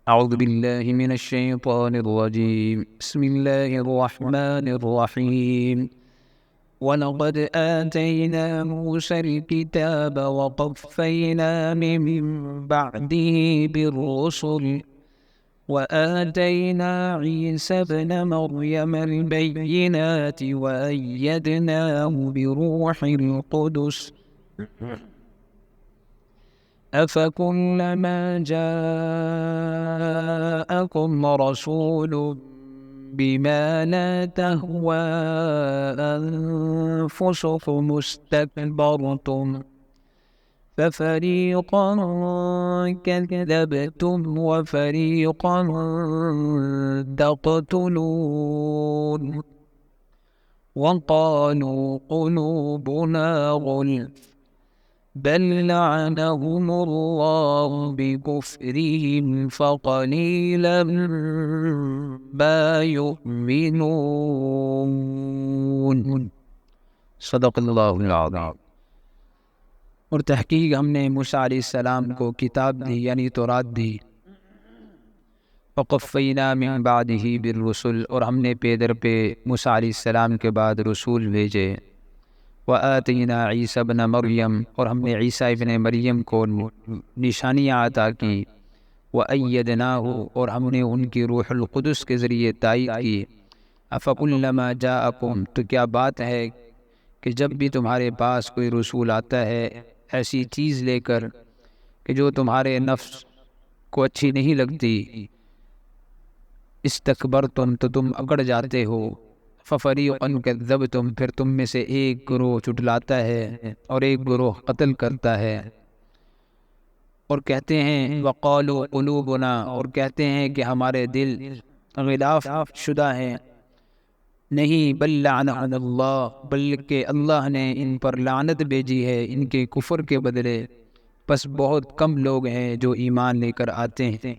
أعوذ بالله من الشيطان الرجيم. بسم الله الرحمن الرحيم. ولقد آتينا موسى الكتاب وقفينا من بعده بالرسل وآتينا عيسى ابن مريم البينات وأيدناه بروح القدس أفكلما جاءكم رسول بما لا تهوى أنفسكم استكبرتم ففريقا كذبتم وفريقا تقتلون وقالوا قلوبنا غلف بل لعنهم الله بكفرهم فقليلا ما يؤمنون. صدق اللہ العظیم. اور تحقیق ہم نے موسیٰ علیہ السلام کو کتاب دی یعنی تورات دی. وقفینا من بعدہ بالرسل، اور ہم نے پیدر پہ موسیٰ علیہ السلام کے بعد رسول بھیجے. وآتینا عیسی ابن مریم، اور ہم نے عیسیٰ ابن مریم کو نشانیاں عطا کی. وأیدناہ، اور ہم نے ان کی روح القدس کے ذریعے تائید کی. افکلما جاءکم، تو کیا بات ہے کہ جب بھی تمہارے پاس کوئی رسول آتا ہے ایسی چیز لے کر کہ جو تمہارے نفس کو اچھی نہیں لگتی، استکبرتم، تو تم اکڑ جاتے ہو. ففریقا کذبتم، پھر تم میں سے ایک گروہ جھٹلاتا ہے اور ایک گروہ قتل کرتا ہے. اور کہتے ہیں وقالوا قلوبنا، اور کہتے ہیں کہ ہمارے دل غلاف شدہ ہیں. نہیں، بل لعنہم اللہ، بلکہ اللہ نے ان پر لعنت بھیجی ہے ان کے کفر کے بدلے. بس بہت کم لوگ ہیں جو ایمان لے کر آتے ہیں.